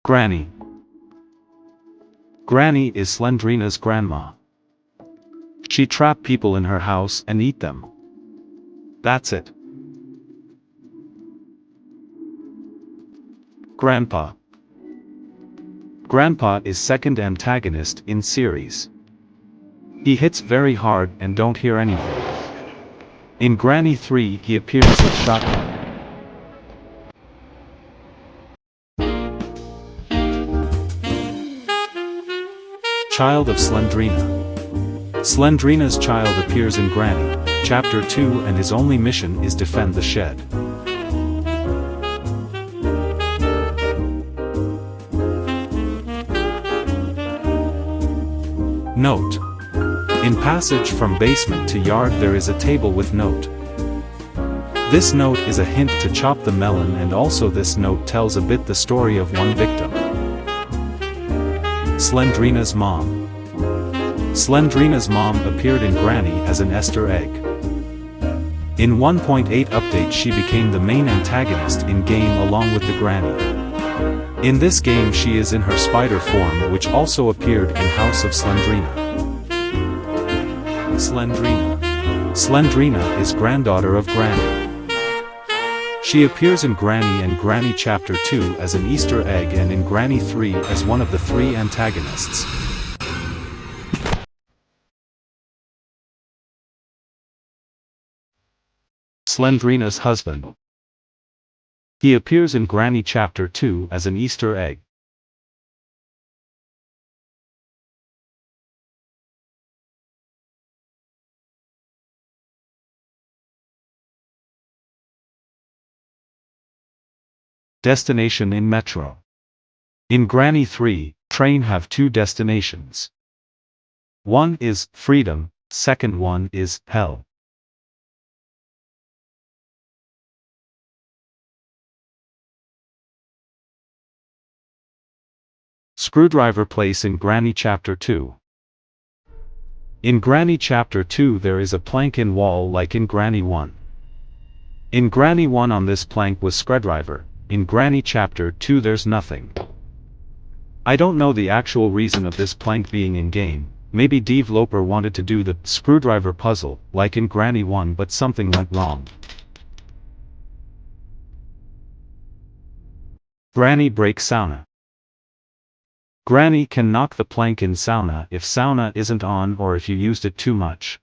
Granny. Granny is Slendrina's grandma. She trapped people in her house and eat them. That's it. Grandpa. Grandpa is second antagonist in series. He hits very hard and don't hear anything. In Granny 3 he appears with shotgun. Child of Slendrina. Slendrina's child appears in Granny, Chapter 2, and his only mission is defend the shed. Note. In passage from basement to yard there is a table with note. This note is a hint to chop the melon, and also this note tells a bit the story of one victim. Slendrina's mom. Slendrina's mom appeared in Granny as an Easter egg. In 1.8 update she became the main antagonist in game along with the Granny. In this game she is in her spider form, which also appeared in House of Slendrina. Slendrina. Slendrina is granddaughter of Granny. She appears in Granny and Granny Chapter 2 as an Easter egg, and in Granny 3 as one of the 3 antagonists. Slendrina's husband. He appears in Granny Chapter 2 as an Easter egg. Destination in Metro. In Granny 3, train have 2 destinations. One is freedom, second one is hell. Screwdriver place in Granny Chapter 2. In Granny Chapter 2 there is a plank in wall like in Granny 1. In Granny 1 on this plank was screwdriver. In Granny Chapter 2 there's nothing. I don't know the actual reason of this plank being in game. Maybe developer wanted to do the screwdriver puzzle like in Granny 1, but something went wrong. Granny break sauna. Granny can knock the plank in sauna if sauna isn't on or if you used it too much.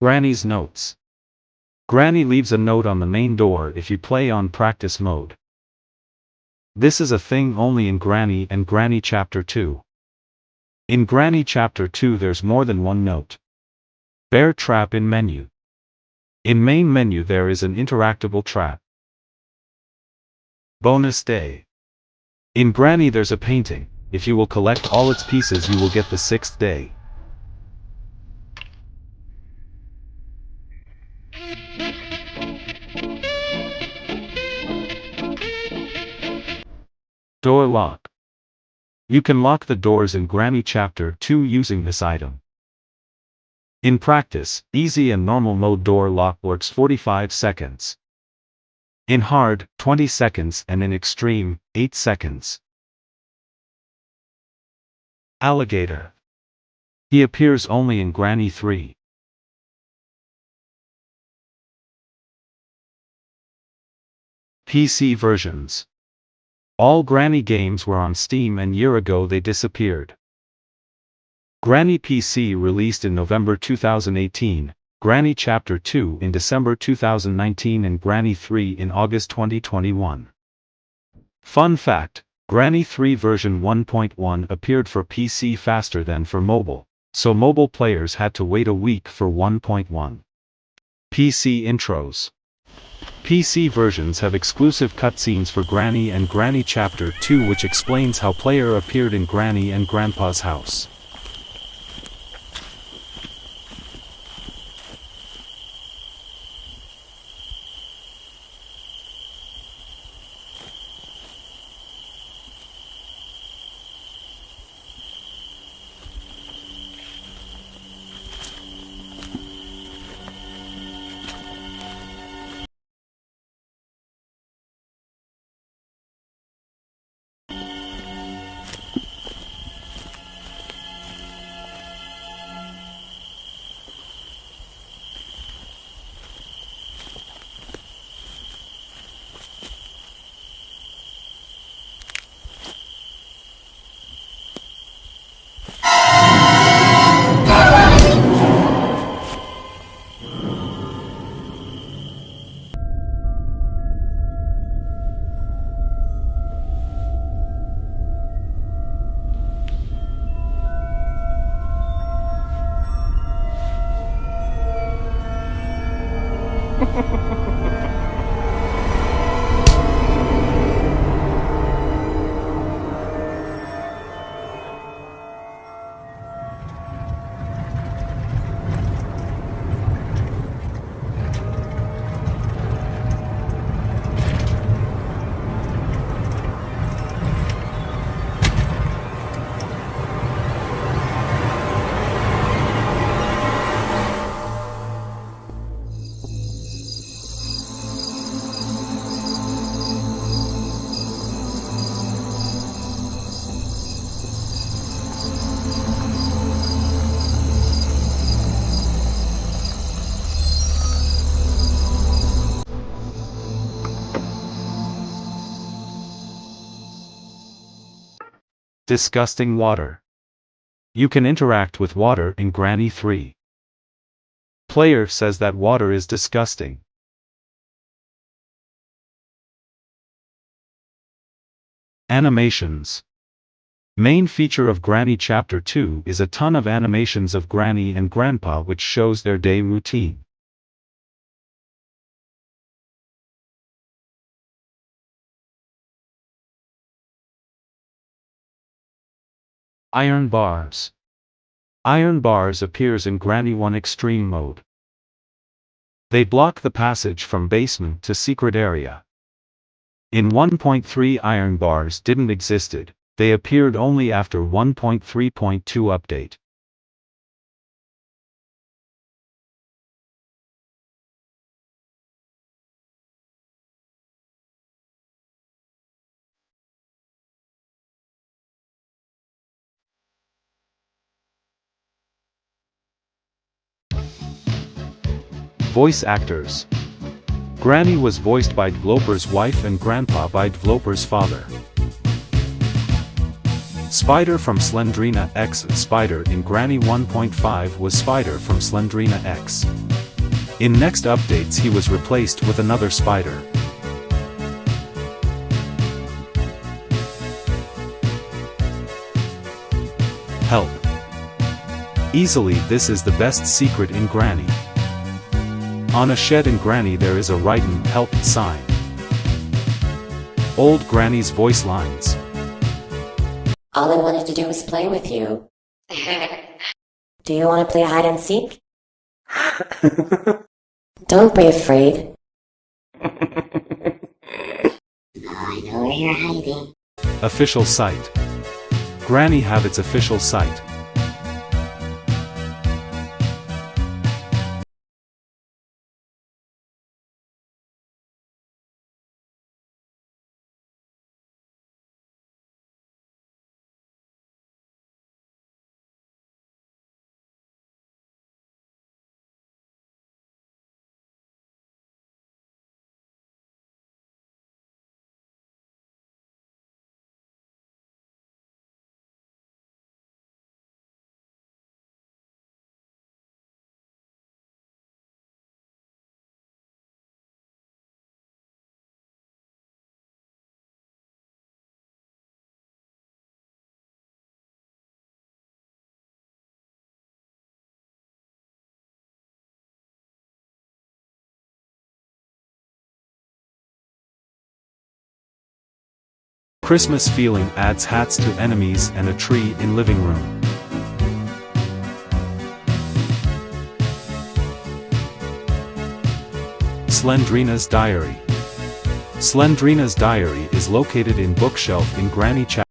Granny's notes. Granny leaves a note on the main door if you play on practice mode. This is a thing only in Granny and Granny Chapter 2. In Granny Chapter 2 there's more than one note. Bear trap in menu. In main menu there is an interactable trap. Bonus day. In Granny there's a painting. If you will collect all its pieces you will get the 6th day. Door lock. You can lock the doors in Granny Chapter 2 using this item. In practice, easy and normal mode door lock works 45 seconds. In hard, 20 seconds, and in extreme, 8 seconds. Alligator. He appears only in Granny 3. PC versions. All Granny games were on Steam and year ago they disappeared. Granny PC released in November 2018, Granny Chapter 2 in December 2019 and Granny 3 in August 2021. Fun fact, Granny 3 version 1.1 appeared for PC faster than for mobile, so mobile players had to wait a week for 1.1. PC intros. PC versions have exclusive cutscenes for Granny and Granny Chapter 2 which explains how player appeared in Granny and Grandpa's house. Disgusting water. You can interact with water in Granny 3. Player says that water is disgusting. Animations. Main feature of Granny Chapter 2 is a ton of animations of Granny and Grandpa which shows their day routine. Iron bars. Iron bars appears in Granny 1 Extreme mode. They block the passage from basement to secret area. In 1.3 iron bars didn't existed, they appeared only after 1.3.2 update. Voice actors. Granny was voiced by Developer's wife and Grandpa by Developer's father. Spider from Slendrina X. Spider in Granny 1.5 was Spider from Slendrina X. In next updates he was replaced with another Spider. Help. Easily this is the best secret in Granny. On a shed in Granny there is a written help sign. Old Granny's voice lines. All I wanted to do was play with you. Do you want to play hide and seek? Don't be afraid. I know where you're hiding. Official site. Granny have its official site. Christmas feeling adds hats to enemies and a tree in living room. Slendrina's diary. Slendrina's diary is located in bookshelf in Granny Chapter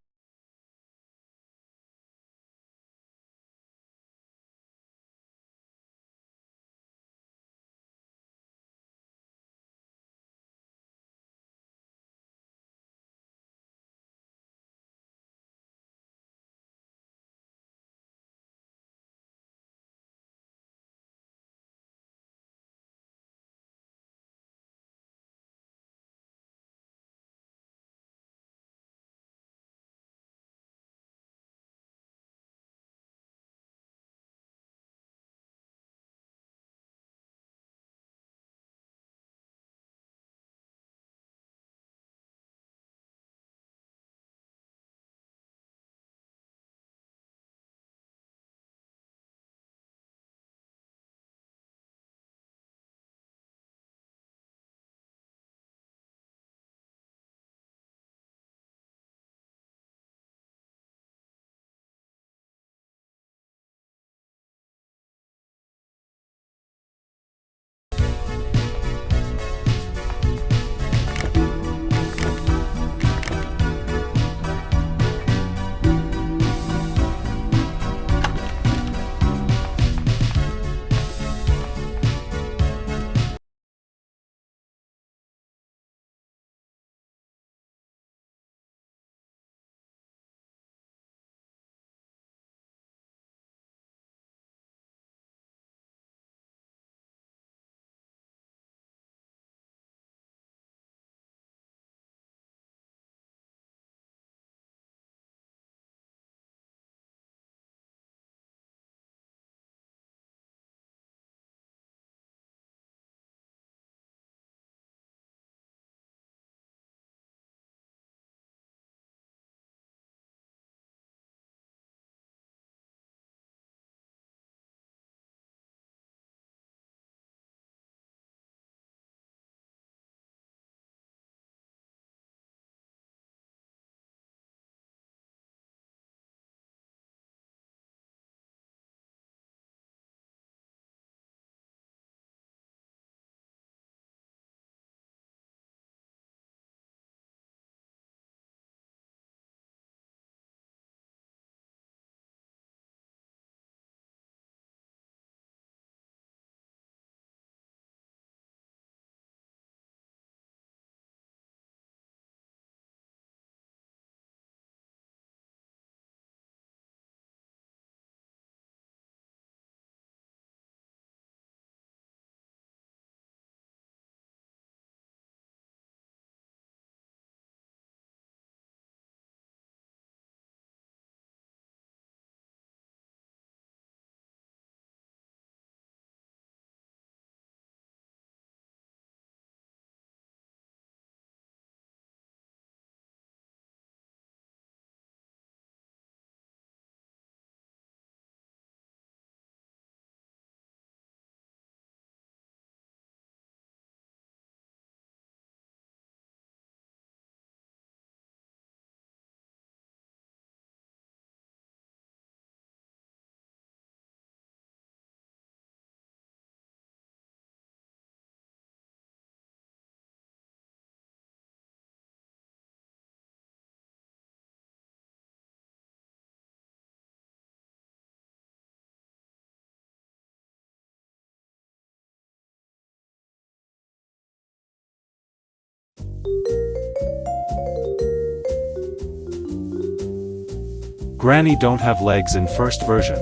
Granny don't have legs in first version.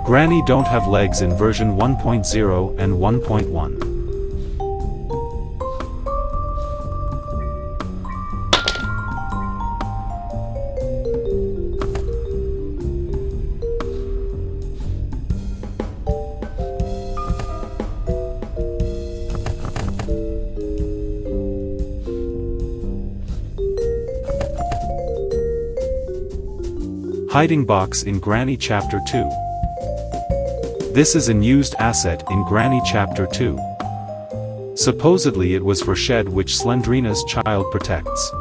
Granny don't have legs in version 1.0 and 1.1. Hiding box in Granny Chapter 2. This is a used asset in Granny Chapter 2. Supposedly it was for shed which Slendrina's child protects.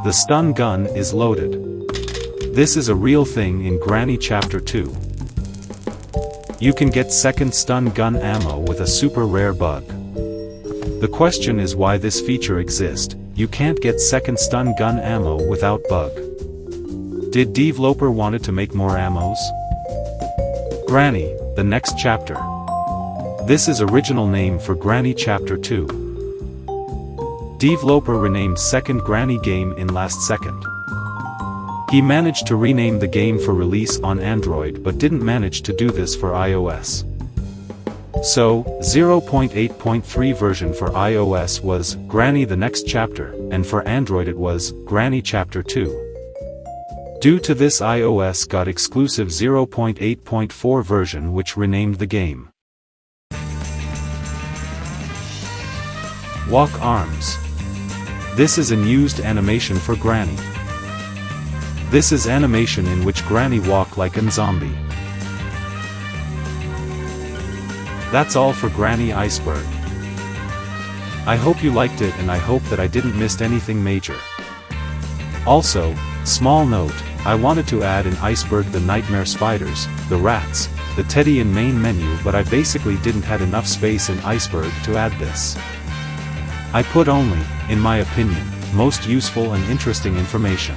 The stun gun is loaded. This is a real thing in Granny Chapter 2. You can get second stun gun ammo with a super rare bug. The question is why this feature exists. You can't get second stun gun ammo without bug. Did developer wanted to make more ammos? Granny, the next chapter. This is original name for Granny Chapter 2. Developer renamed second Granny game in last second. He managed to rename the game for release on Android but didn't manage to do this for iOS. So, 0.8.3 version for iOS was Granny the Next Chapter, and for Android it was Granny Chapter 2. Due to this iOS got exclusive 0.8.4 version which renamed the game. Walk arms. This is an used animation for Granny. This is animation in which Granny walk like a zombie. That's all for Granny Iceberg. I hope you liked it and I hope that I didn't miss anything major. Also, small note, I wanted to add in Iceberg the nightmare spiders, the rats, the teddy in main menu but I basically didn't had enough space in Iceberg to add this. I put only, in my opinion, most useful and interesting information.